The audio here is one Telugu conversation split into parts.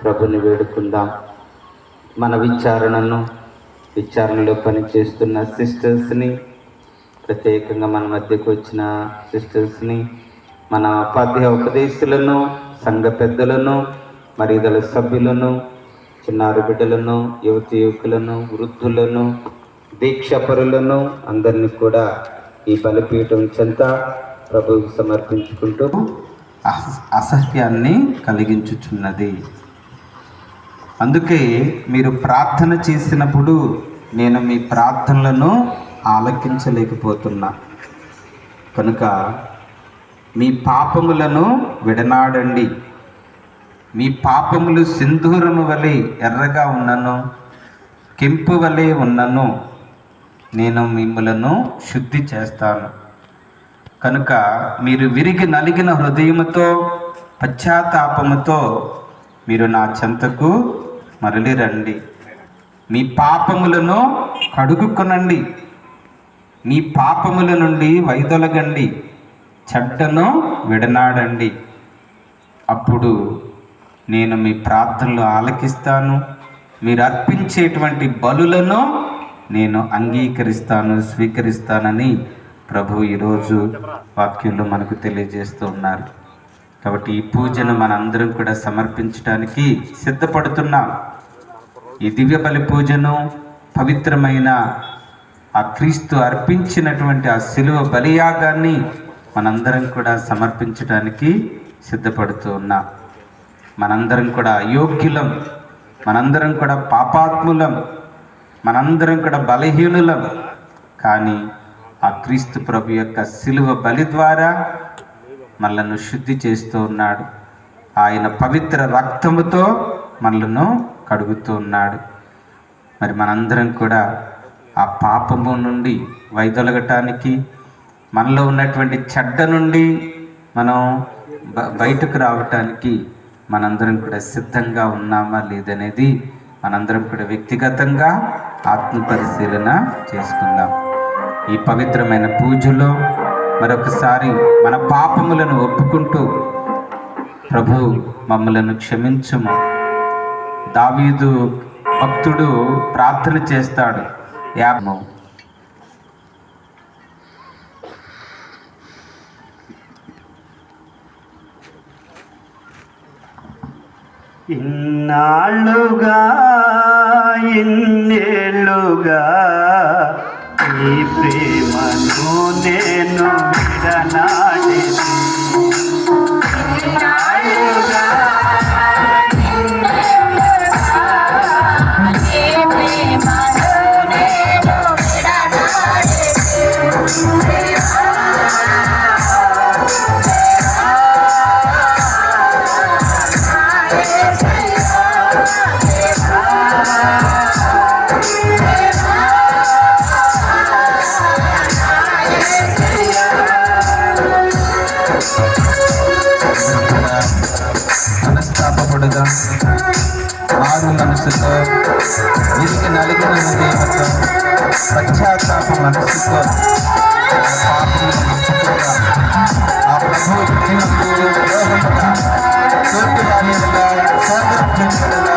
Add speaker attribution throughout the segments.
Speaker 1: ప్రభుని వేడుకుందాం. మన విచారణలో పనిచేస్తున్న సిస్టర్స్ని, ప్రత్యేకంగా మన మధ్యకు వచ్చిన సిస్టర్స్ని, మన ఉపాధ్యాయ ఉపదేశులను, సంఘ పెద్దలను, మరి ఇతర సభ్యులను, చిన్నారి బిడ్డలను, యువకులను, వృద్ధులను, దీక్షపరులను అందరినీ కూడా ఈ బలిపీఠం చెంత ప్రభువుకు సమర్పించుకుంటూ అసహ్యాన్ని కలిగించుచున్నది. అందుకే మీరు ప్రార్థన చేసినప్పుడు నేను మీ ప్రార్థనలను ఆలకించలేకపోతున్నా. కనుక మీ పాపములను విడనాడండి. మీ పాపములు సింధూరము వలె ఎర్రగా ఉన్నను, కెంపు వలె ఉన్నను, నేను మిమ్మలను శుద్ధి చేస్తాను. కనుక మీరు విరిగి నలిగిన హృదయముతో, పశ్చాత్తాపముతో మీరు నా చెంతకు మరలి రండి. మీ పాపములను కడుగుకొనండి, మీ పాపముల నుండి వైదొలగండి, చెడ్డను విడనాడండి. అప్పుడు నేను మీ ప్రార్థనలు ఆలకిస్తాను, మీరు అర్పించేటువంటి బలులను నేను అంగీకరిస్తాను, స్వీకరిస్తానని ప్రభు ఈరోజు వాక్యంలో మనకు తెలియజేస్తూ ఉన్నారు. కాబట్టి ఈ పూజను మనందరం కూడా సమర్పించడానికి సిద్ధపడుతున్నాం. ఈ దివ్య బలి పూజను, పవిత్రమైన ఆ క్రీస్తు అర్పించినటువంటి ఆ శిలువ బలియాగాన్ని మనందరం కూడా సమర్పించడానికి సిద్ధపడుతూ ఉన్నాం. మనందరం కూడా అయోగ్యులం, మనందరం కూడా పాపాత్ములం, మనందరం కూడా బలహీనులం. కానీ ఆ క్రీస్తు ప్రభు యొక్క శిలువ బలి ద్వారా మనలను శుద్ధి చేస్తూ ఉన్నాడు. ఆయన పవిత్ర రక్తముతో మనలను కడుగుతూ ఉన్నాడు. మరి మనందరం కూడా ఆ పాపము నుండి వైదొలగటానికి, మనలో ఉన్నటువంటి చెడ్డ నుండి మనం బయటకు రావటానికి మనందరం కూడా సిద్ధంగా ఉన్నామా లేదనేది మనందరం కూడా వ్యక్తిగతంగా ఆత్మ పరిశీలన చేసుకుందాం. ఈ పవిత్రమైన పూజలో మరొకసారి మన పాపములను ఒప్పుకుంటూ, ప్రభు మమ్మలను క్షమించుము. దావీదు భక్తుడు ప్రార్థన చేస్తాడు.
Speaker 2: ఇన్నాళ్ళుగా, ఇన్నేళ్ళుగా ఈ ప్రేమను నేను విడనాడేది.
Speaker 1: మనస్తాపపడుగా, మారు మనసుతో, విరిగి నలిగిన హృదయంతో, పశ్చాత్తాప మనసుతో ఆ ప్రభు ప్రేమకు లోహముగా, తోటి వారిగా, సోదర ప్రేమలుగా,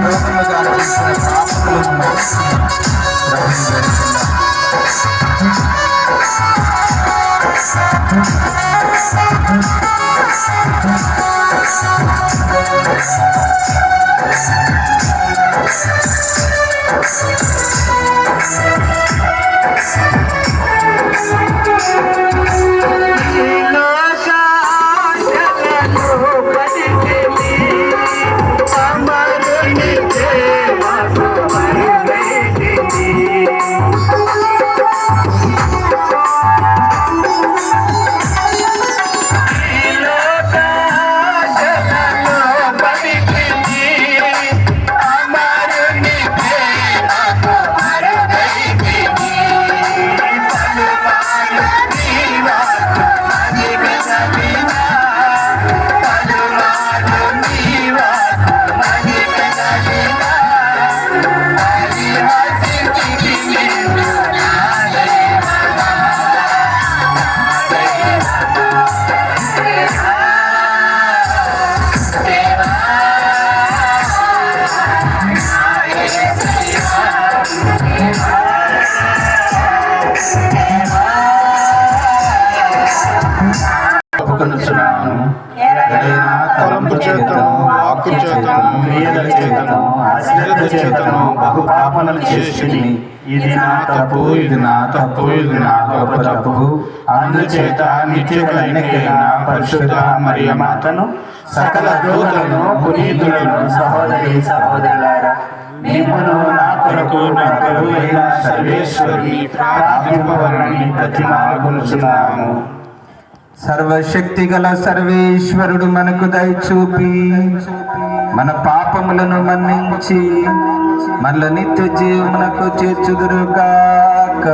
Speaker 1: లోహముగా చేసిన పాపములను వాక్కు చేతను
Speaker 2: క్రియల చేతను అశ్రద్ధ చేతను బహు పాపలను చేసి ఇది నా తప్పు,
Speaker 1: ఇది నా తప్పు, ఇది నా గొప్ప తప్పు.
Speaker 2: అందుచేత నిత్య కన్యకైన పరిశుద్ధ మరియ మాతను సకల దూతలను పునీతులను సహోదరి సహోదరులారా మిమ్మును నా కొరకు నా ప్రభు అయిన సర్వేశ్వరుని ప్రార్థింపవలనని ప్రతిమాలుకొనుచున్నాము.
Speaker 1: సర్వశక్తి గల సర్వేశ్వరుడు మనకు దయచూపి మన పాపములను మన్నించి మన నిత్య జీవమునకు చేర్చుదురుగాక.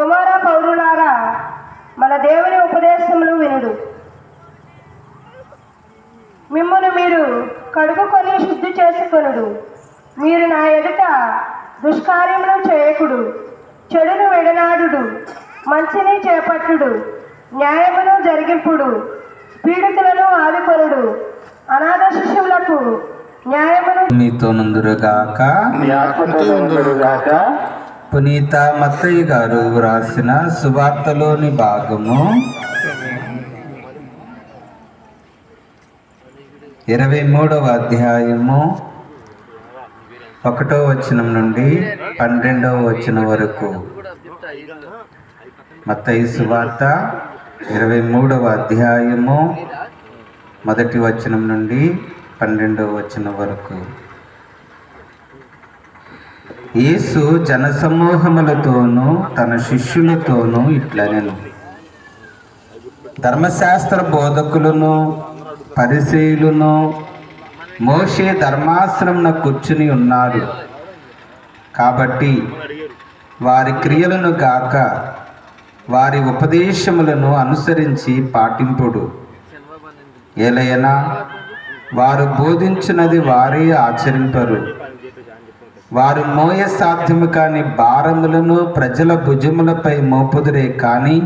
Speaker 3: కుమార పౌరులారా, మన దేవుని ఉపదేశములు వినుడు. మిమ్మును మీరు కడుగుకొని శుద్ధి చేసుకొనుడు. మీరు నా ఎదుట దుష్కార్యములు చేయకుడు. చెడును విడనాడుడు. మంచిని చేపట్టుడు. న్యాయమును జరిగింపుడు. పీడితులను ఆదుకొనుడు. అనాథ శిశువులకు న్యాయమును
Speaker 1: మీతో నుందురుగాక.
Speaker 2: మీ ఆత్మతో ఉందురుగాక.
Speaker 1: పునీత మత్తయ్య గారు వ్రాసిన సువార్తలోని భాగము 23వ అధ్యాయము 1వ వచనం నుండి 12వ వచనం వరకు. మత్తయి సువార్త 23వ అధ్యాయము 1వ వచనం నుండి 12వ వచనం వరకు. యేసు జనసమూహములతోనూ తన శిష్యులతోనూ ఇట్లనెను, ధర్మశాస్త్ర బోధకులను పరిసయ్యులను మోషే ధర్మాశ్రమున కూర్చుని ఉన్నారు. కాబట్టి వారి క్రియలను గాక వారి ఉపదేశములను అనుసరించి పాటింపుడు. ఏలయనా వారు బోధించినది వారే ఆచరింపరు. వారు మోయ సాధ్యము కాని భారములను ప్రజల భుజములపై మోపుదురే కానీ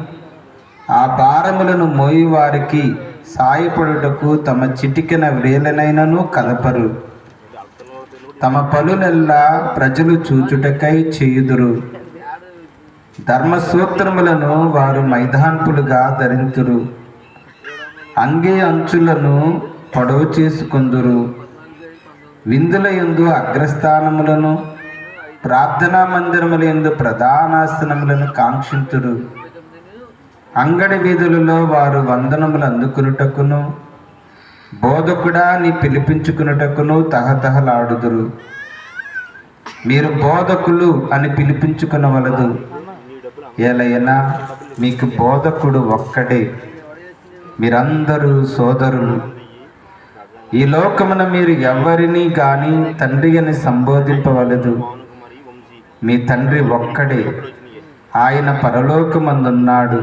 Speaker 1: ఆ భారములను మోయి వారికి సాయపడుటకు తమ చిటికెన వ్రేలనైనను కదపరు. తమ పనులెల్లా ప్రజలు చూచుటకై చేయుదురు. ధర్మసూత్రములను వారు మైదాన్పులుగా ధరింతురు. అంగే అంచులను పొడవు చేసుకొందురు. విందుల యందు అగ్రస్థానములను ప్రార్థనా మందిరముల యందు ప్రధానాసనములను కాంక్షింతురు. అంగడి వీధులలో వారు వందనములు అందుకునుటకును బోధకుడా ని పిలిపించుకునుటకును తహతహలాడుదురు. మీరు బోధకులు అని పిలిపించుకునవలదు. ఏలైనా మీకు బోధకుడు ఒక్కడే, మీరందరూ సోదరులు. ఈ లోకమున మీరు ఎవరిని గాని తండ్రి అని సంబోధింపవలదు. మీ తండ్రి ఒక్కడే, ఆయన పరలోకమందున్నాడు.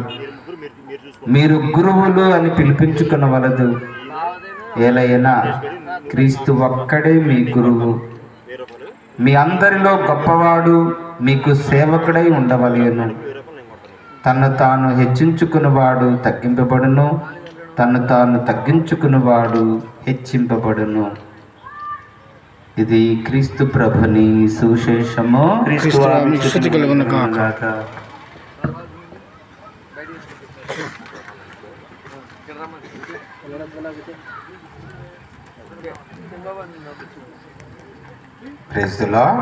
Speaker 1: మీరు గురువులు అని పిలిపించుకునవలదు. ఏలైనా క్రీస్తు ఒక్కడే మీ గురువు. మీ అందరిలో గొప్పవాడు మీకు సేవకుడై ఉండవలెను. తన్ను తాను హెచ్చించుకున్నవాడు తగ్గింపబడును, తన్ను తాను తగ్గించుకున్నవాడు హెచ్చింపబడును. ఇది క్రీస్తు ప్రభుని సువిశేషము. Praise the Lord.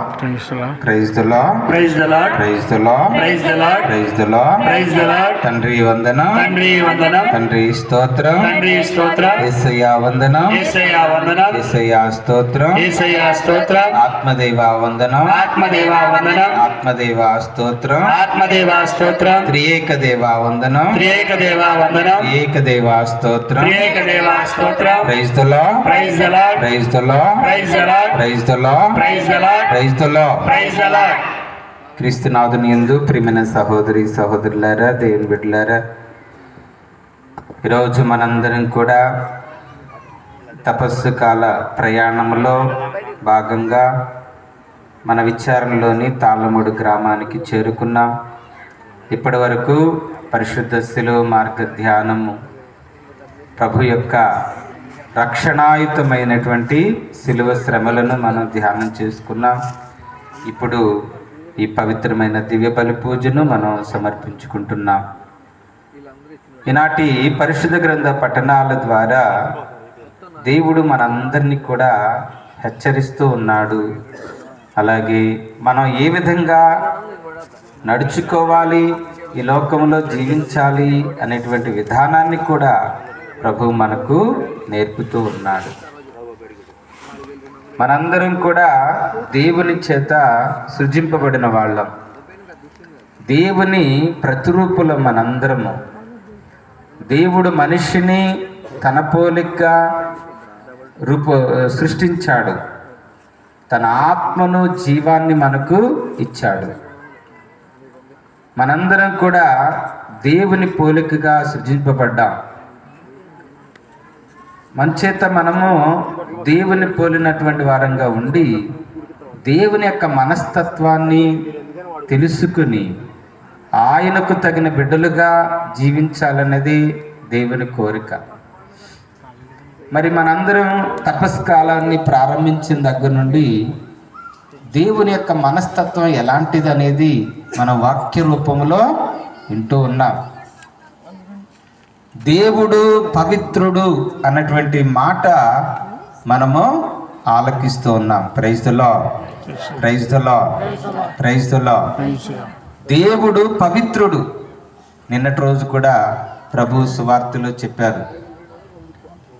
Speaker 1: Praise the Lord.
Speaker 2: Praise the Lord.
Speaker 1: Praise the Lord.
Speaker 2: Praise the Lord.
Speaker 1: Praise the Lord.
Speaker 2: Praise the Lord.
Speaker 1: తండ్రి వందనం.
Speaker 2: తండ్రి వందనం.
Speaker 1: తండ్రి స్తోత్రం.
Speaker 2: తండ్రి స్తోత్రం.
Speaker 1: యేసయ్యా వందనం.
Speaker 2: యేసయ్యా వందనం.
Speaker 1: యేసయ్యా స్తోత్రం.
Speaker 2: యేసయ్యా స్తోత్రం.
Speaker 1: ఆత్మదేవ వందనం.
Speaker 2: ఆత్మదేవ వందనం.
Speaker 1: ఆత్మదేవ స్తోత్రం.
Speaker 2: ఆత్మదేవ స్తోత్రం.
Speaker 1: త్రియేక దేవ వందనం.
Speaker 2: త్రియేక దేవ వందనం.
Speaker 1: ఏకదేవ స్తోత్రం.
Speaker 2: త్రియేక దేవ స్తోత్రం.
Speaker 1: Praise the Lord.
Speaker 2: Praise the Lord.
Speaker 1: Praise the Lord.
Speaker 2: Praise the Lord.
Speaker 1: Praise the Lord.
Speaker 2: Praise the Lord.
Speaker 1: Praise the Lord.
Speaker 2: Praise the Lord.
Speaker 1: క్రీస్తునాథుని యందు ప్రియమైన సహోదరి సహోదరులారా, దేవుని బిడ్డలారా, ఈరోజు మనందరం కూడా తపస్సు కాల ప్రయాణంలో భాగంగా మన విచారణలోని తాళ్ళమూడు గ్రామానికి చేరుకున్నాం. ఇప్పటి వరకు పరిశుద్ధ శిలువ మార్గ ధ్యానము, ప్రభు యొక్క రక్షణాయుతమైనటువంటి శిలువ శ్రమలను మనం ధ్యానం చేసుకున్నాం. ఇప్పుడు ఈ పవిత్రమైన దివ్య బలి పూజను మనం సమర్పించుకుంటున్నాం. ఈనాటి పరిశుద్ధ గ్రంథ పఠనాల ద్వారా దేవుడు మనందరినీ కూడా హెచ్చరిస్తూ ఉన్నాడు. అలాగే మనం ఏ విధంగా నడుచుకోవాలి, ఈ లోకంలో జీవించాలి అనేటువంటి విధానాన్ని కూడా ప్రభు మనకు నేర్పుతూ ఉన్నాడు. మనందరం కూడా దేవుని చేత సృజింపబడిన వాళ్ళం. దేవుని ప్రతిరూపులం మనందరము. దేవుడు మనిషిని తన పోలికగా సృష్టించాడు. తన ఆత్మను, జీవాన్ని మనకు ఇచ్చాడు. మనందరం కూడా దేవుని పోలికగా సృజింపబడ్డాం. మన చేత మనము దేవుని పోలినటువంటి వారంగా ఉండి దేవుని యొక్క మనస్తత్వాన్ని తెలుసుకుని ఆయనకు తగిన బిడ్డలుగా జీవించాలన్నది దేవుని కోరిక. మరి మనందరం తపస్కాలాన్ని ప్రారంభించిన దగ్గర నుండి దేవుని యొక్క మనస్తత్వం ఎలాంటిది అనేది మన వాక్య రూపంలో వింటూ ఉన్నాం. దేవుడు పవిత్రుడు అన్నటువంటి మాట మనము ఆలకిస్తూ ఉన్నాం. Praise the Lord, praise the Lord, praise the Lord. దేవుడు పవిత్రుడు. నిన్నటి రోజు కూడా ప్రభు సువార్తలో చెప్పారు,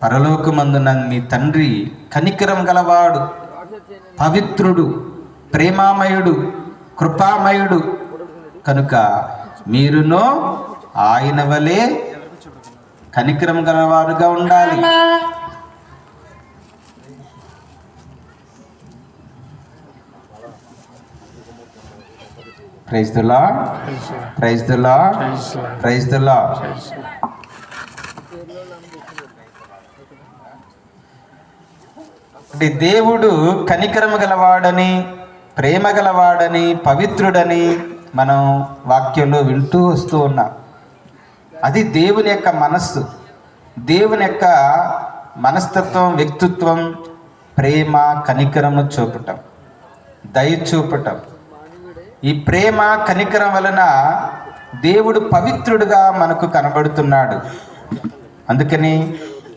Speaker 1: పరలోకమందున మీ తండ్రి కనికరం గలవాడు, పవిత్రుడు, ప్రేమామయుడు, కృపామయుడు కనుక మీరును ఆయన వలె కనికరం గలవారుగా ఉండాలి. Praise the Lord, praise the Lord, praise the Lord. దేవుడు కనికరము గలవాడని, ప్రేమ గలవాడని, పవిత్రుడని మనం వాక్యంలో వింటూ వస్తూ ఉన్నాం. అది దేవుని యొక్క మనస్సు. దేవుని యొక్క మనస్తత్వం, వ్యక్తిత్వం ప్రేమ, కనికరము చూపటం, దయ చూపటం. ఈ ప్రేమ కనికరం వలన దేవుడు పవిత్రుడుగా మనకు కనబడుతున్నాడు. అందుకని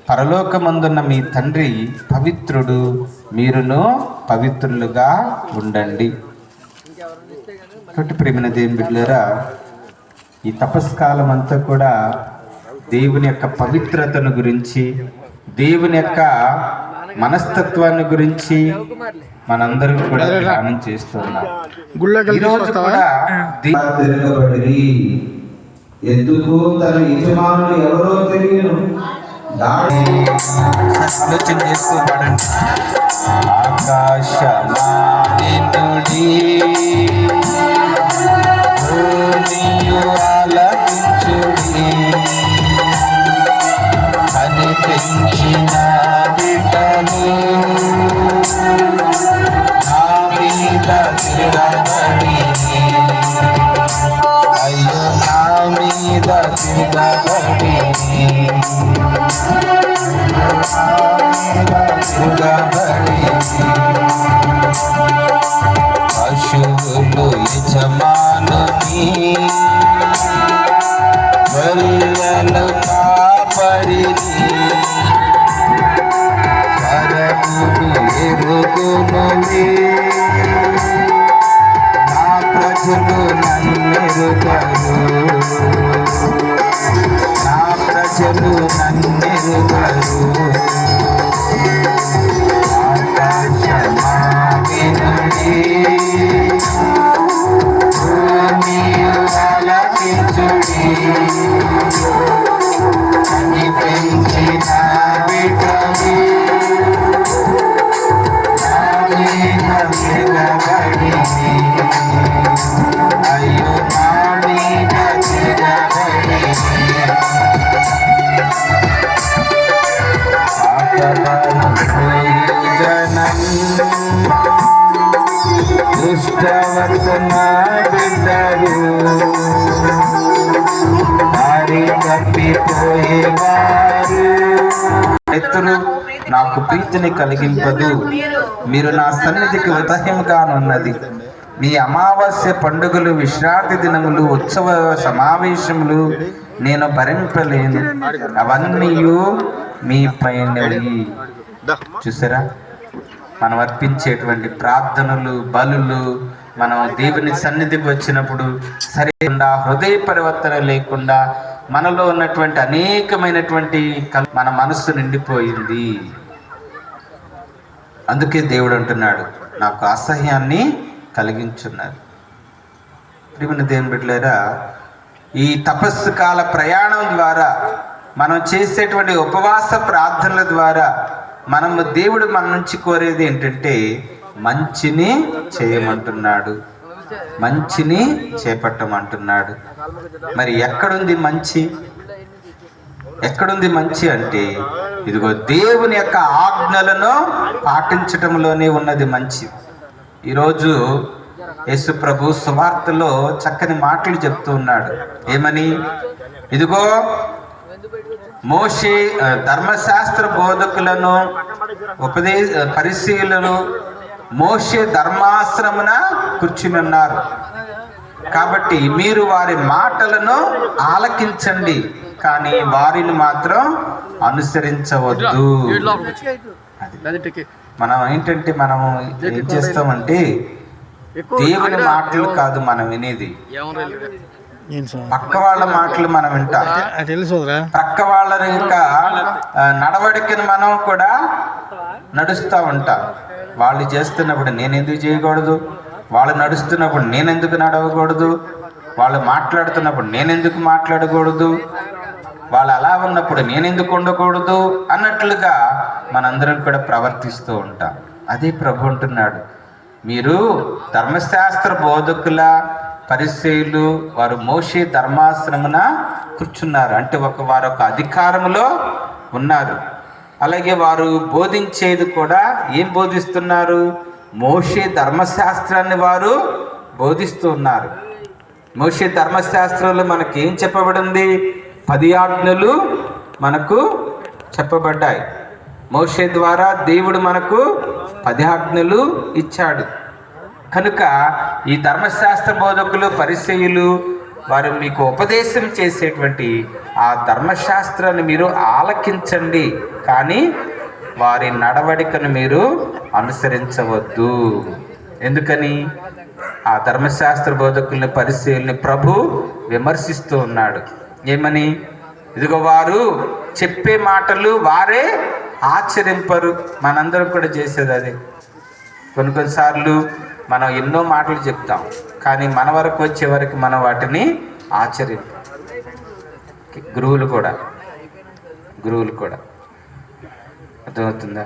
Speaker 1: పరలోకమందున్న మీ తండ్రి పవిత్రుడు, మీరును పవిత్రులుగా ఉండండి. కాబట్టి ప్రేమైన దేవుని బిడ్డలారా, ఈ తపస్కాలం అంతా కూడా దేవుని యొక్క పవిత్రతను గురించి, దేవుని యొక్క మనస్తత్వాన్ని గురించి మనందరం కూడా ధ్యానం చేస్తున్నాం. ఈరోజు కూడా తిరగబడి ఎందుకు తన యజమానులు ఎవరో తెలియను ఆలోచన చేస్తూ పడండి. ఆకాశమాని నుండి ఆలకించుడి, కనిపించిన బిడ్డలు నా మీద తిరగబడి, అయ్యో నా మీద తిరగబడి, పశువులు యజమానుని, గొర్రెలు కాపరిని, కరమును ఎరుగునుని, నా ప్రజలు నన్నెరుగరు, నా ప్రజలు నన్నెరుగరు. ఆకాశమాని నుండి భూమియు ఆలకించుడి, కనిపించిన బిడ్డలు నా మీద తిరగబడి, అయ్యో నా మీద తిరగబడి, దుష్టవర్తన బిడ్డలు దారి తప్పిపోయేవారు, ఎత్తులు నాకు ప్రీతిని కలిగింపదు, మీరు నా సన్నిధికి ఉదయముగానున్నది. మీ అమావాస్య పండుగలు, విశ్రాంతి దినములు, ఉత్సవ సమావేశములు నేను భరింపలేను, అవన్నీ మీ పైనవి. చూసారా, మనం అర్పించేటువంటి ప్రార్థనలు, బలులు, మనం దేవుని సన్నిధికి వచ్చినప్పుడు సరిగ్గా హృదయ పరివర్తన లేకుండా మనలో ఉన్నటువంటి అనేకమైనటువంటి మన మనస్సు నిండిపోయింది. అందుకే దేవుడు అంటున్నాడు, నాకు అసహ్యాన్ని కలిగించున్నారు. ప్రియమైన దేవుని బిడ్డలారా, ఈ తపస్సు కాల ప్రయాణం ద్వారా, మనం చేసేటువంటి ఉపవాస ప్రార్థనల ద్వారా దేవుడు మన నుంచి కోరేది ఏంటంటే మంచిని చేయమంటున్నాడు, మంచిని చేపట్టమంటున్నాడు. మరి ఎక్కడుంది మంచి? ఎక్కడుంది మంచి అంటే, ఇదిగో దేవుని యొక్క ఆజ్ఞలను పాటించటంలోనే ఉన్నది మంచి. ఈరోజు యేసు ప్రభు సువార్తలో చక్కని మాటలు చెప్తూ ఉన్నాడు. ఏమని? ఇదిగో మోషే ధర్మశాస్త్ర బోధకులను పరిశీలను మోషే ధర్మాశ్రమున కూర్చునున్నారు, కాబట్టి మీరు వారి మాటలను ఆలకించండి, కానీ వారిని మాత్రం అనుసరించవద్దు. మనం ఏంటంటే, మనం ఏం చేస్తామంటే దేవుని మాటలు కాదు మనం వినేది, పక్క వాళ్ళ మాటలు మనం వింటాం. పక్క వాళ్ళ యొక్క నడవడికను మనం కూడా నడుస్తూ ఉంటాం. వాళ్ళు చేస్తున్నప్పుడు నేను ఎందుకు చేయకూడదు, వాళ్ళు నడుస్తున్నప్పుడు నేనెందుకు నడవకూడదు, వాళ్ళు మాట్లాడుతున్నప్పుడు నేనెందుకు మాట్లాడకూడదు, వాళ్ళు అలా ఉన్నప్పుడు నేనెందుకు ఉండకూడదు అన్నట్లుగా మనందరం కూడా ప్రవర్తిస్తూ ఉంటాం. అదే ప్రభు అంటున్నాడు, మీరు ధర్మశాస్త్ర బోధకుల పరిసయ్యులు వారు మోషే ధర్మాశ్రమున కూర్చున్నారు అంటే వారు ఒక అధికారంలో ఉన్నారు. అలాగే వారు బోధించేది కూడా ఏం బోధిస్తున్నారు? మోషే ధర్మశాస్త్రాన్ని వారు బోధిస్తూ ఉన్నారు. మోషే ధర్మశాస్త్రంలో మనకి ఏం చెప్పబడింది? 10 ఆజ్ఞలు మనకు చెప్పబడ్డాయి. మోషే ద్వారా దేవుడు మనకు 10 ఆజ్ఞలు ఇచ్చాడు. కనుక ఈ ధర్మశాస్త్ర బోధకులు పరిసయ్యులు వారు మీకు ఉపదేశం చేసేటువంటి ఆ ధర్మశాస్త్రాన్ని మీరు ఆలకించండి, కానీ వారి నడవడికను మీరు అనుసరించవద్దు. ఎందుకని? ఆ ధర్మశాస్త్ర బోధకుల్ని పరిసయ్యుల్ని ప్రభు విమర్శిస్తూ ఉన్నాడు. ఏమని? ఇదిగో వారు చెప్పే మాటలు వారే ఆచరింపరు. మనందరం కూడా చేసేది అదే. కొన్నిసార్లు మనం ఎన్నో మాటలు చెప్తాం, కానీ మన వరకు వచ్చే వరకు మనం వాటిని ఆచరింపం. గురువులు కూడా అర్థమవుతుందా?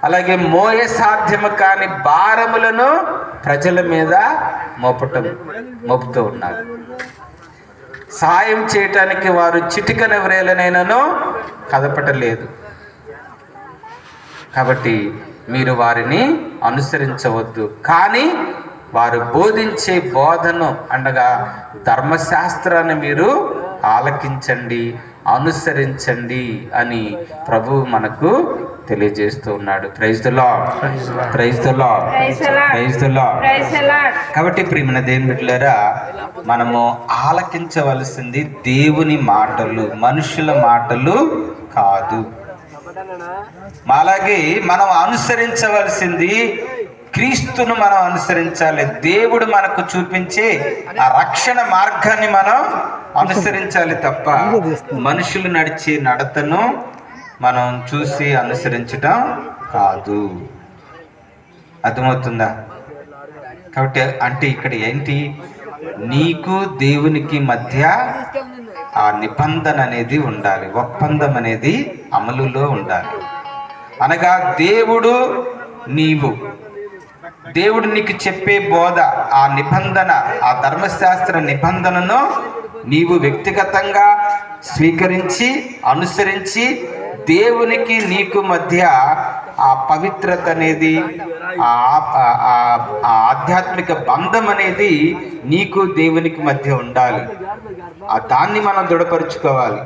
Speaker 1: అలాగే మోయ సాధ్యము కాని భారములను ప్రజల మీద మోపుతూ ఉన్నారు. సాయం చేయటానికి వారు చిటికన వ్రేలనైనను కదపటలేదు. కాబట్టి మీరు వారిని అనుసరించవద్దు, కానీ వారు బోధించే బోధను అనగా ధర్మశాస్త్రాన్ని మీరు ఆలకించండి, అనుసరించండి అని ప్రభువు మనకు తెలియజేస్తూ ఉన్నాడు. Praise the Lord, praise the Lord, praise the Lord. కాబట్టి ప్రియమైన దేవుని బిడ్డలారా, మనము ఆలకించవలసింది దేవుని మాటలు, మనుషుల మాటలు కాదు. అలాగే మనం అనుసరించవలసింది క్రీస్తును మనం అనుసరించాలి. దేవుడు మనకు చూపించే ఆ రక్షణ మార్గాన్ని మనం అనుసరించాలి తప్ప మనుషులు నడిచే నడతను మనం చూసి అనుసరించడం కాదు. అర్థమవుతుందా? కాబట్టి అంటే ఇక్కడ ఏంటి? నీకు దేవునికి మధ్య ఆ నిబంధన అనేది ఉండాలి, ఒప్పందం అనేది అమలులో ఉండాలి. అనగా దేవుడు నీకు చెప్పే బోధ, ఆ నిబంధన, ఆ ధర్మశాస్త్ర నిబంధనను నీవు వ్యక్తిగతంగా స్వీకరించి అనుసరించి దేవునికి నీకు మధ్య ఆ పవిత్రత అనేది, ఆ ఆధ్యాత్మిక బంధం అనేది నీకు దేవునికి మధ్య ఉండాలి. దాన్ని మనం దృఢపరుచుకోవాలి.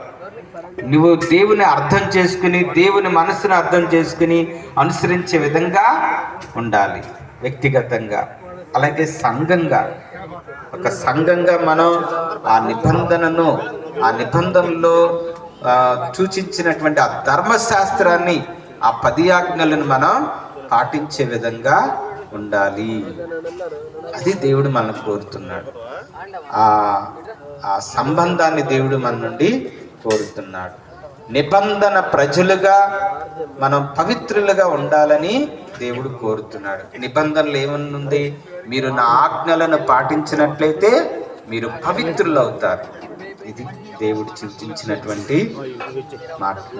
Speaker 1: నువ్వు దేవుని అర్థం చేసుకుని, దేవుని మనసును అర్థం చేసుకుని అనుసరించే విధంగా ఉండాలి, వ్యక్తిగతంగా. అలాగే సంఘంగా, ఒక సంఘంగా మనం ఆ నిబంధనను ఆ నిబంధనలో సూచించినటువంటి ఆ ధర్మశాస్త్రాన్ని, ఆ 10 ఆజ్ఞలను మనం పాటించే విధంగా ఉండాలి. అది దేవుడు మనల్ని కోరుతున్నాడు. ఆ సంబంధాన్ని దేవుడు మన నుండి కోరుతున్నాడు. నిబంధన ప్రజలుగా మనం పవిత్రులుగా ఉండాలని దేవుడు కోరుతున్నాడు. నిబంధనలు ఏమనుంది? మీరు నా ఆజ్ఞలను పాటించినట్లయితే మీరు పవిత్రులు అవుతారు. ఇది దేవుడు సూచించినటువంటి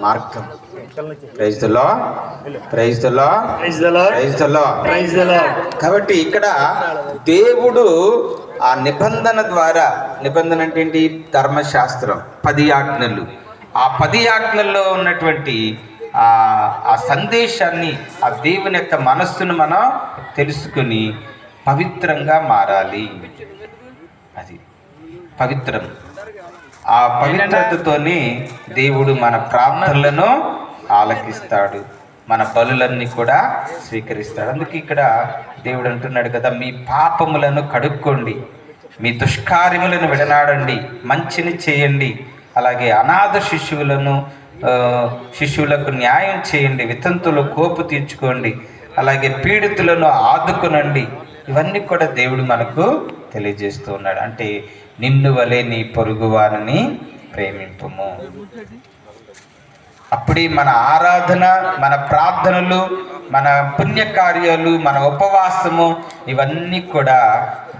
Speaker 1: మార్గం. Praise the Lord, praise the Lord,
Speaker 2: praise the Lord,
Speaker 1: praise the Lord,
Speaker 2: praise the Lord.
Speaker 1: కాబట్టి ఇక్కడ దేవుడు ఆ నిబంధన ద్వారా, నిబంధన అంటే ఏంటి? ధర్మశాస్త్రం, 10 ఆజ్ఞలు. ఆ 10 ఆజ్ఞల్లో ఉన్నటువంటి ఆ సందేశాన్ని, ఆ దేవుని యొక్క మనస్సును మనం తెలుసుకుని పవిత్రంగా మారాలి. అది పవిత్రం. ఆ పవిత్రతతోనే దేవుడు మన ప్రార్థనలను ఆలకిస్తాడు, మన బలులన్నీ కూడా స్వీకరిస్తాడు. అందుకే ఇక్కడ దేవుడు అంటున్నాడు కదా, మీ పాపములను కడుక్కోండి, మీ దుష్కార్యములను విడనాడండి, మంచిని చేయండి, అలాగే అనాథ శిశువులకు న్యాయం చేయండి, వితంతులు కోపు తీర్చుకోండి, అలాగే పీడితులను ఆదుకునండి. ఇవన్నీ కూడా దేవుడు మనకు తెలియజేస్తూ ఉన్నాడు. అంటే నిన్ను వలె నీ పొరుగు వారిని ప్రేమింపుము. అప్పుడే మన ఆరాధన, మన ప్రార్థనలు, మన పుణ్యకార్యాలు, మన ఉపవాసము ఇవన్నీ కూడా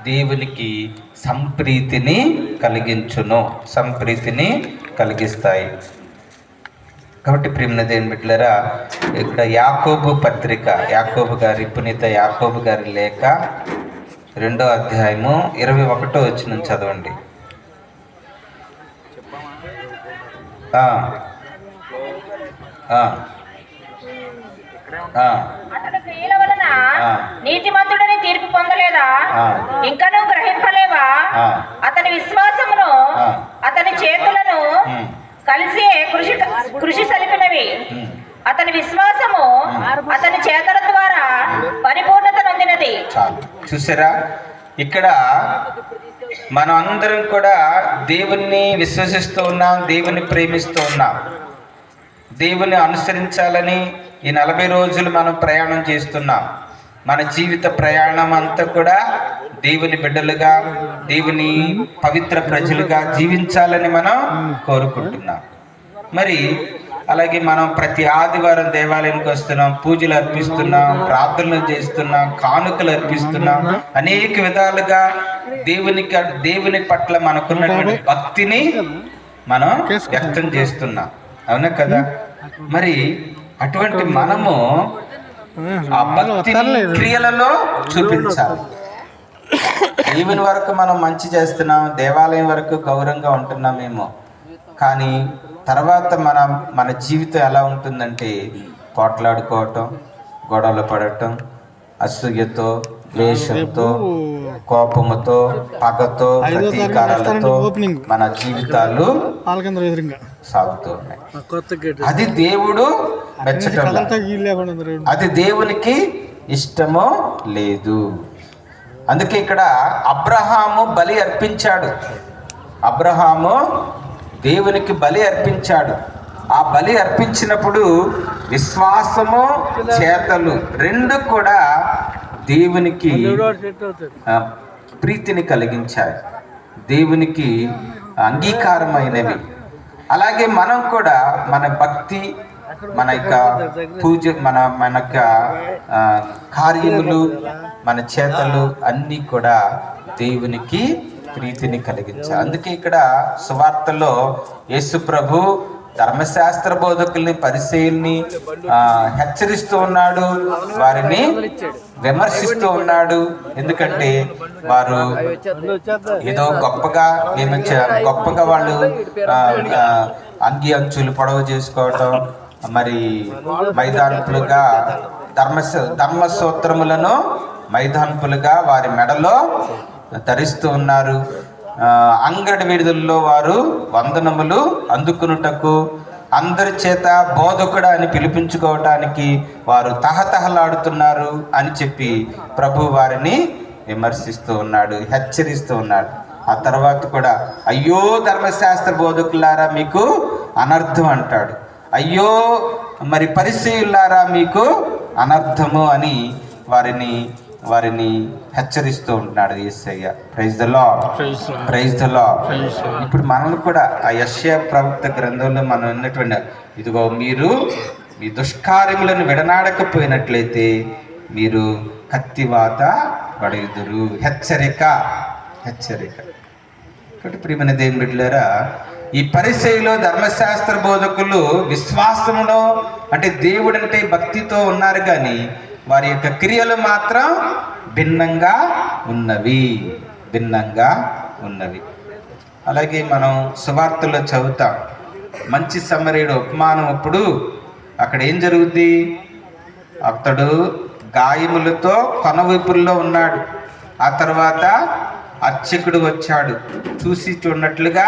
Speaker 1: దేవునికి సంప్రీతిని కలిగించును, సంప్రీతిని కలిగిస్తాయి. కాబట్టి ప్రియమైన దేవుని బిడ్డలారా, ఇక్కడ యాకోబు పత్రిక, యాకోబు గారి, పునీత యాకోబు గారి లేఖ 2వ అధ్యాయము 21వ వచనం చదవండి.
Speaker 3: అతడు క్రియల వలన నీతిమంతుడని తీర్పు పొందలేదా? ఇంకనూ గ్రహింపలేవా? అతని విశ్వాసమును, అతని చేతులను కలిసి కృషి సలిపినవి. అతని విశ్వాసము అతని చేతుల ద్వారా పరిపూర్ణత నొందినది.
Speaker 1: చాలు. చూసారా, ఇక్కడ మనం అందరం కూడా దేవుణ్ణి విశ్వసిస్తూ ఉన్నాం, దేవుని ప్రేమిస్తూ ఉన్నాం. దేవుని అనుసరించాలని ఈ 40 రోజులు మనం ప్రయాణం చేస్తున్నాం. మన జీవిత ప్రయాణం అంతా కూడా దేవుని బిడ్డలుగా, దేవుని పవిత్ర ప్రజలుగా జీవించాలని మనం కోరుకుంటున్నాం. మరి అలాగే మనం ప్రతి ఆదివారం దేవాలయానికి వస్తున్నాం, పూజలు అర్పిస్తున్నాం, ప్రార్థనలు చేస్తున్నాం, కానుకలు అర్పిస్తున్నాం. అనేక విధాలుగా దేవుని పట్ల మనకున్నటువంటి భక్తిని మనం వ్యక్తం చేస్తున్నాం. అవునా కదా? మరి అటువంటి మనము ఆ భక్తిని క్రియలలో చూపించాలి. దేవుని వరకు మనం మంచి చేస్తున్నాం, దేవాలయం వరకు గౌరవంగా ఉంటున్నామేమో, కానీ తర్వాత మన జీవితం ఎలా ఉంటుందంటే పోట్లాడుకోవటం, గొడవలు పడటం, అసూయతో, ద్వేషంతో, కోపముతో, పగతో, ప్రతీకారాలతో మన జీవితాలు సాగుతూ ఉన్నాయి. అది దేవుడు మెచ్చటం, అది దేవునికి ఇష్టమో లేదు. అందుకే ఇక్కడ అబ్రహాము బలి అర్పించాడు. అబ్రహాము దేవునికి బలి అర్పించాడు. ఆ బలి అర్పించినప్పుడు విశ్వాసము, చేతలు రెండు కూడా దేవునికి ప్రీతిని కలిగించాయి, దేవునికి అంగీకారమైనవి. అలాగే మనం కూడా మన భక్తి, మన యొక్క పూజ, మన యొక్క కార్యములు, మన చేతలు అన్నీ కూడా దేవునికి ప్రీతిని కలిగించాలి. అందుకే ఇక్కడ సువార్తలో యేసు ప్రభు ధర్మశాస్త్ర బోధకుల్ని, పరిసయ్యుల్ని హెచ్చరిస్తూ ఉన్నాడు, వారిని విమర్శిస్తూ ఉన్నాడు. ఎందుకంటే వారు ఏదో గొప్పగా వాళ్ళు అంగి అంచులు పొడవు చేసుకోవటం, మరి మైదానపులుగా ధర్మసూత్రములను మైదానపులుగా వారి మెడలో ధరిస్తూ ఉన్నారు. అంగడి వీధుల్లో వారు వందనములు అందుకునుటకు, అందరి చేత బోధకుడు అని పిలిపించుకోవటానికి వారు తహతహలాడుతున్నారు అని చెప్పి ప్రభు వారిని విమర్శిస్తూ ఉన్నాడు, హెచ్చరిస్తూ ఉన్నాడు. ఆ తర్వాత కూడా అయ్యో ధర్మశాస్త్ర బోధకులారా మీకు అనర్థం అంటాడు. అయ్యో మరి పరిసయ్యులారా మీకు అనర్థము అని వారిని హెచ్చరిస్తూ ఉంటున్నాడు యేసయ్య. Praise the Lord, praise the Lord. ఇప్పుడు మనల్ని కూడా ఆ యెషయా ప్రవక్త గ్రంథంలో మనం ఉన్నటువంటి ఇదిగో మీరు మీ దుష్కార్యములను విడనాడకపోయినట్లయితే మీరు కత్తివాత పడేదురు. హెచ్చరిక. కాబట్టి ప్రియమైన దేవుని బిడ్డలారా, ఈ పరిసయ్యులు ధర్మశాస్త్ర బోధకులు విశ్వాసములో అంటే దేవుడంటే భక్తితో ఉన్నారు, కానీ వారి యొక్క క్రియలు మాత్రం భిన్నంగా ఉన్నవి. అలాగే మనం సువార్తలో చదువుతాం, మంచి సమరయుడు ఉపమానం అప్పుడు అక్కడ ఏం జరుగుద్ది? అతడు గాయములతో కొనవైపుల్లో ఉన్నాడు. ఆ తర్వాత అర్చకుడు వచ్చాడు, చూసి చూడనట్లుగా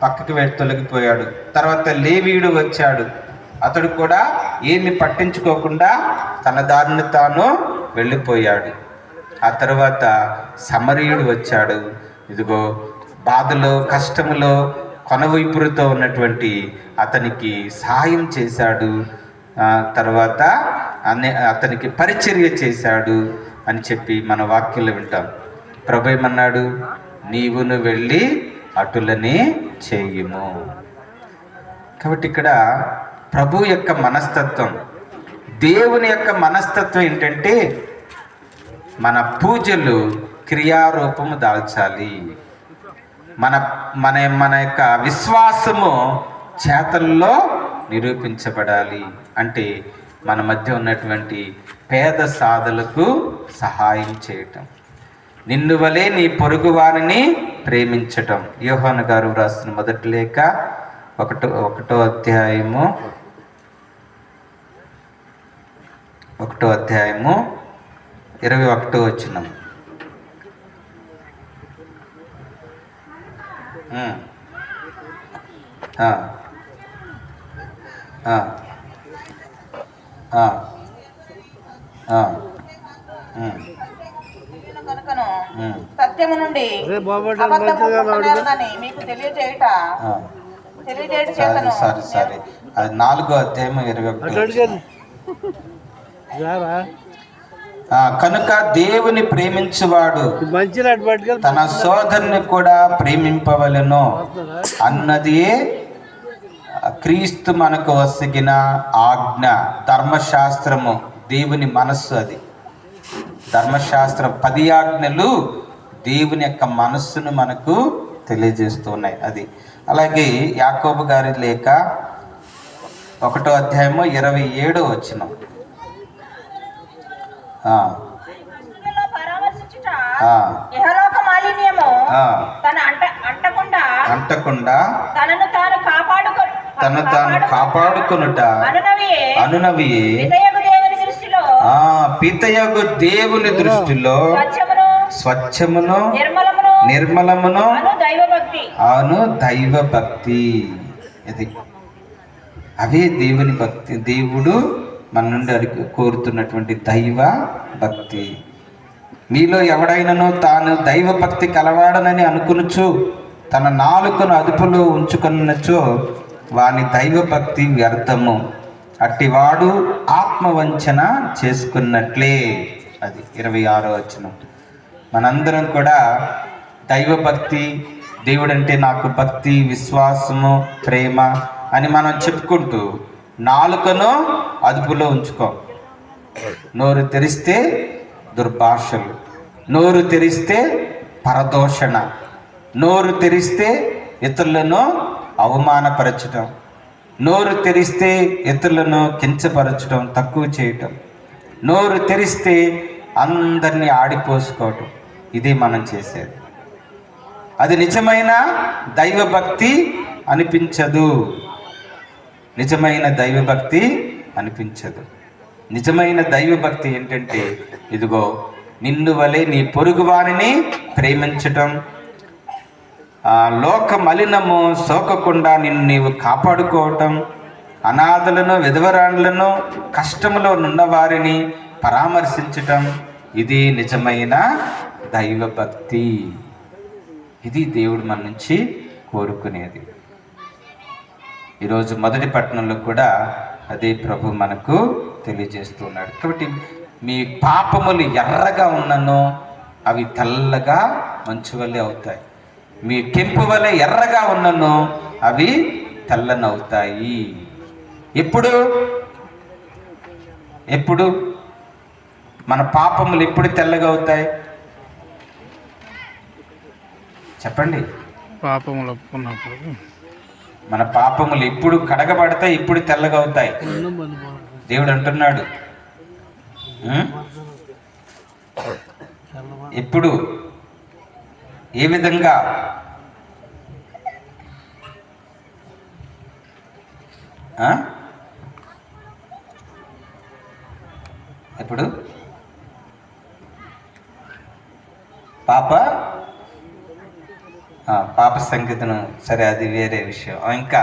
Speaker 1: పక్కకి తొలగిపోయాడు. తర్వాత లేవీయుడు వచ్చాడు, అతడు కూడా ఏమి పట్టించుకోకుండా తన దారిని తాను వెళ్ళిపోయాడు. ఆ తర్వాత సమరయుడు వచ్చాడు, ఇదిగో బాధలో కష్టములో కొనవైపురుతో ఉన్నటువంటి అతనికి సహాయం చేశాడు. తర్వాత అతనికి పరిచర్య చేశాడు అని చెప్పి మన వాక్యంలో వింటాం. ప్రభు ఏమన్నాడు? నీవును వెళ్ళి అటులనే చేయుము. కాబట్టి ఇక్కడ ప్రభు యొక్క మనస్తత్వం, దేవుని యొక్క మనస్తత్వం ఏంటంటే మన పూజలు క్రియారూపము దాల్చాలి. మన యొక్క విశ్వాసము చేతల్లో నిరూపించబడాలి. అంటే మన మధ్య ఉన్నటువంటి పేద సాధులకు సహాయం చేయటం, నిన్ను వలె నీ పొరుగు వారిని ప్రేమించటం. యోహాను గారు రాసిన మొదటి లేఖ 1వ అధ్యాయము 21వ వచనం.
Speaker 4: సత్యము నుండి మీకు తెలియజేయట
Speaker 1: సరే అది 4వ అధ్యాయం 21. కనుక దేవుని ప్రేమించువాడు తన సోదరుని కూడా ప్రేమింపవలెను అన్నది క్రీస్తు మనకు వసిగిన ఆజ్ఞ. ధర్మశాస్త్రము దేవుని మనస్సు. అది ధర్మశాస్త్రం 10 ఆజ్ఞలు దేవుని యొక్క మనస్సును మనకు తెలియజేస్తున్నాయి. అది అలాగే యాకోబు గారి లేఖ 1వ అధ్యాయము 27వ వచనం. అంటకుండా తను తాను కాపాడుకొనుట అనునవియే పితయగు దేవుని దృష్టిలో స్వచ్ఛమును నిర్మలమును అను దైవ భక్తి. ఇది అవే దేవుని భక్తి. దేవుడు మన నుండి కోరుతున్నటువంటి దైవ భక్తి. మీలో ఎవడైనను తాను దైవ భక్తి కలవాడనని అనుకునుచు తన నాలుకను అదుపులో ఉంచుకున్నచో వాని దైవ భక్తి వ్యర్థము. అట్టివాడు ఆత్మవంచన చేసుకున్నట్లే. అది 26వ వచనం. మనందరం కూడా దైవభక్తి, దేవుడంటే నాకు భక్తి, విశ్వాసము, ప్రేమ అని మనం చెప్పుకుంటూ నాలుకను అదుపులో ఉంచుకో. నోరు తెరిస్తే దుర్భాషలు, నోరు తెరిస్తే పరదోషణ, నోరు తెరిస్తే ఇతరులను అవమానపరచడం, నోరు తెరిస్తే ఇతరులను కించపరచడం, తక్కువ చేయటం, నోరు తెరిస్తే అందరినీ ఆడిపోసుకోవటం. ఇదే మనం చేసేది. అది నిజమైన దైవభక్తి అనిపించదు. నిజమైన దైవభక్తి అనిపించదు. నిజమైన దైవభక్తి ఏంటంటే ఇదిగో నిన్ను వలె నీ పొరుగు వారిని ప్రేమించటం, లోక మలినము సోకకుండా నిన్ను నీవు కాపాడుకోవటం, అనాథలను విధవరాండ్లను కష్టములో నున్నవారిని పరామర్శించటం, ఇది నిజమైన దైవభక్తి. ఇది దేవుడు మన నుంచి కోరుకునేది. ఈరోజు మొదటి పట్టణంలో కూడా అదే ప్రభు మనకు తెలియజేస్తున్నాడు. కాబట్టి మీ పాపములు ఎర్రగా ఉన్నను అవి తెల్లగా మంచు వలె అవుతాయి. మీ కెంపు వలె ఎర్రగా ఉన్నను అవి తెల్లనవుతాయి. ఎప్పుడు మన పాపములు ఎప్పుడు తెల్లగా అవుతాయి చెప్పండి?
Speaker 5: పాపములు ఒప్పుకున్నప్పుడు.
Speaker 1: మన పాపములు ఎప్పుడు కడగబడతాయి, ఇప్పుడు తెల్లగా అవుతాయి. దేవుడు అంటున్నాడు, ఎప్పుడు, ఏ విధంగా? ఎప్పుడు పాప సంగీతం, సరే అది వేరే విషయం. ఇంకా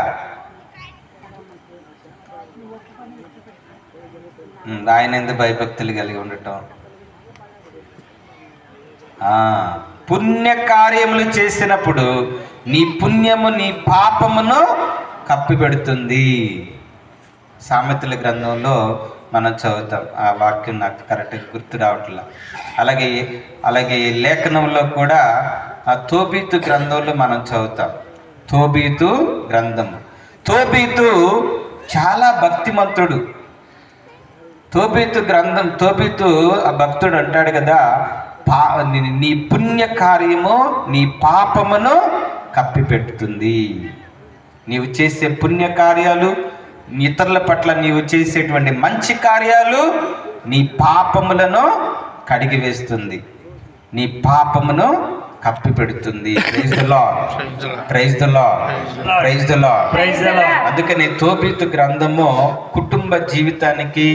Speaker 1: ఆయన ఎందుకు భయభక్తులు కలిగి ఉండటం, పుణ్యకార్యములు చేసినప్పుడు నీ పుణ్యము నీ పాపమును కప్పిపెడుతుంది. సామెతల గ్రంథంలో మనం చదువుతాం. ఆ వాక్యం నాకు కరెక్ట్గా గుర్తు రావట్లా. అలాగే లేఖనంలో కూడా ఆ తోబీతు గ్రంథంలో మనం చదువుతాం. తోబీతు గ్రంథము. తోబీతు చాలా భక్తిమంతుడు. తోబీతు ఆ భక్తుడు అంటాడు కదా, నీ పుణ్యకార్యము నీ పాపమును కప్పిపెడుతుంది. నీవు చేసే పుణ్యకార్యాలు, ఇతరుల పట్ల నీవు చేసేటువంటి మంచి కార్యాలు నీ పాపములను కడిగివేస్తుంది, నీ పాపమును కప్పిపెడుతుంది. Praise the Lord, praise the Lord, praise the Lord. అందుకని తోబీతు గ్రంథము కుటుంబ జీవితానికి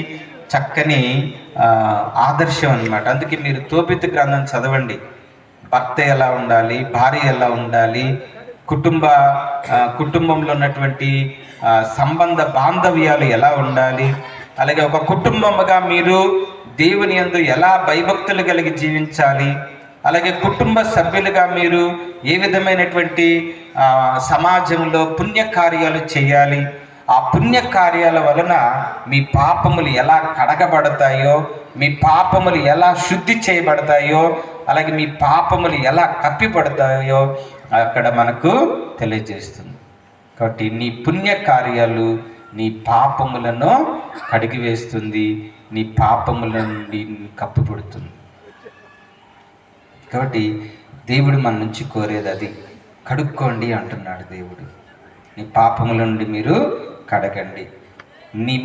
Speaker 1: చక్కని ఆదర్శం అన్నమాట. అందుకే మీరు తోబీతు గ్రంథం చదవండి. భర్త ఎలా ఉండాలి, భార్య ఎలా ఉండాలి, కుటుంబంలో ఉన్నటువంటి సంబంధ బాంధవ్యాలు ఎలా ఉండాలి, అలాగే ఒక కుటుంబముగా మీరు దేవుని యందు ఎలా భయభక్తులు కలిగి జీవించాలి, అలాగే కుటుంబ సభ్యులుగా మీరు ఏ విధమైనటువంటి సమాజంలో పుణ్యకార్యాలు చేయాలి, ఆ పుణ్యకార్యాల వలన మీ పాపములు ఎలా కడగబడతాయో, మీ పాపములు ఎలా శుద్ధి చేయబడతాయో, అలాగే మీ పాపములు ఎలా కప్పిపడతాయో అక్కడ మనకు తెలియజేస్తుంది. కాబట్టి నీ పుణ్యకార్యాలు నీ పాపములను కడిగివేస్తుంది, నీ పాపముల నుండి కప్పిపడుతుంది. కాబట్టి దేవుడు మన నుంచి కోరేది అది. కడుక్కోండి అంటున్నాడు దేవుడు. నీ పాపముల నుండి మీరు కడగండి.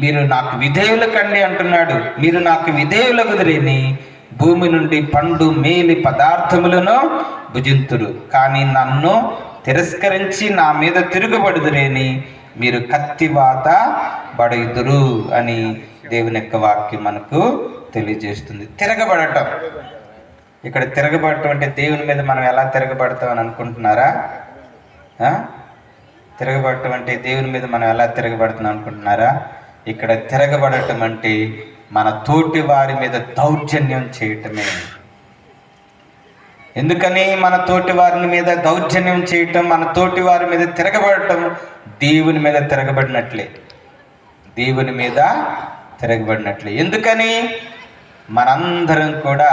Speaker 1: మీరు నాకు విధేయులు కండి అంటున్నాడు. మీరు నాకు విధేయుల కుదిరేని భూమి నుండి పండు మేలి పదార్థములను భుజింతురు, కానీ నన్ను తిరస్కరించి నా మీద తిరుగుబడుదురేని మీరు కత్తివాత బడుదురు అని దేవుని యొక్క వాక్యం మనకు తెలియజేస్తుంది. తిరగబడటం, ఇక్కడ తిరగబడటం అంటే దేవుని మీద మనం ఎలా తిరగబడతామని అనుకుంటున్నారా? తిరగబడటం అంటే దేవుని మీద మనం ఎలా తిరగబడుతున్నాం అనుకుంటున్నారా? ఇక్కడ తిరగబడటం అంటే మన తోటి వారి మీద దౌర్జన్యం చేయటమే. ఎందుకని మన తోటి వారి మీద దౌర్జన్యం చేయటం, మన తోటి వారి మీద తిరగబడటం దేవుని మీద తిరగబడినట్లే, దేవుని మీద తిరగబడినట్లే. ఎందుకని మనందరం కూడా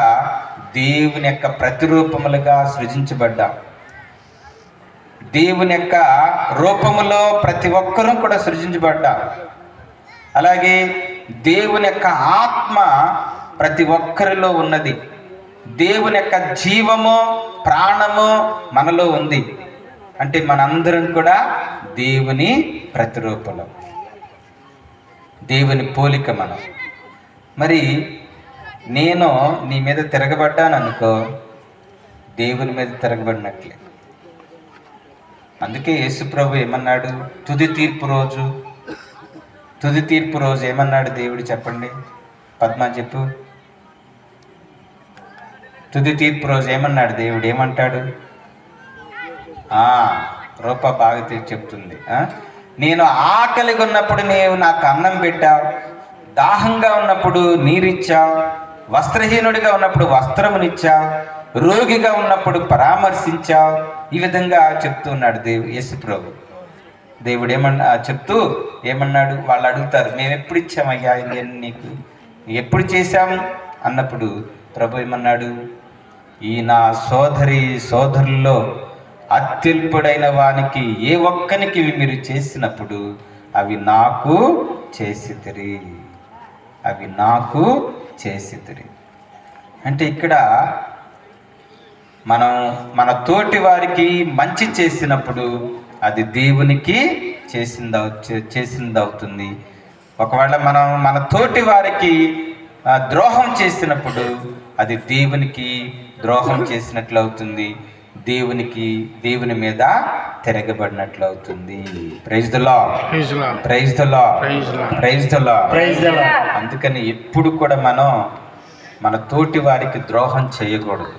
Speaker 1: దేవుని యొక్క ప్రతిరూపములుగా సృజించబడ్డాం. దేవుని యొక్క రూపములో ప్రతి ఒక్కరూ కూడా సృజించబడ్డాం. అలాగే దేవుని యొక్క ఆత్మ ప్రతి ఒక్కరిలో ఉన్నది. దేవుని యొక్క జీవము, ప్రాణము మనలో ఉంది. అంటే మనందరం కూడా దేవుని ప్రతిరూపం, దేవుని పోలిక మనం. మరి నేను నీ మీద తిరగబడ్డాను అనుకో, దేవుని మీద తిరగబడినట్లే. అందుకే యేసు ప్రభు ఏమన్నాడు? తుది తీర్పు రోజు ఏమన్నాడు దేవుడు చెప్పండి? పద్మ చెప్పు. తుది తీర్పు రోజు ఏమన్నాడు దేవుడు? ఏమంటాడు? రూప బాగా చెప్తుంది. నేను ఆకలిగా ఉన్నప్పుడు నీవు నాకు అన్నం పెట్టావు, దాహంగా ఉన్నప్పుడు నీరిచ్చావు, వస్త్రహీనుడిగా ఉన్నప్పుడు వస్త్రమునిచ్చావు, రోగిగా ఉన్నప్పుడు పరామర్శించావు. ఈ విధంగా చెప్తూ ఉన్నాడు యేసు ప్రభు. దేవుడు చెప్తూ ఏమన్నాడు? వాళ్ళు అడుగుతారు, మేము ఎప్పుడు ఇచ్చామయ్యా ఇవన్నీ నీకు, ఎప్పుడు చేశాము అన్నప్పుడు ప్రభు ఏమన్నాడు? ఈ నా సోదరుల్లో అత్యల్పుడైన వానికి ఏ ఒక్కనికి మీరు చేసినప్పుడు అవి నాకు చేసితిరి, అవి నాకు చేసితిరి. అంటే ఇక్కడ మనం మన తోటి వారికి మంచి చేసినప్పుడు అది దేవునికి చేసిందవుతుంది. ఒకవేళ మనం మన తోటి వారికి ద్రోహం చేసినప్పుడు అది దేవునికి ద్రోహం చేసినట్లు అవుతుంది, దేవుని మీద తిరగబడినట్లు అవుతుంది. Praise the Lord, praise the Lord, praise the Lord. అందుకని ఎప్పుడు కూడా మనం మన తోటి వారికి ద్రోహం చేయకూడదు.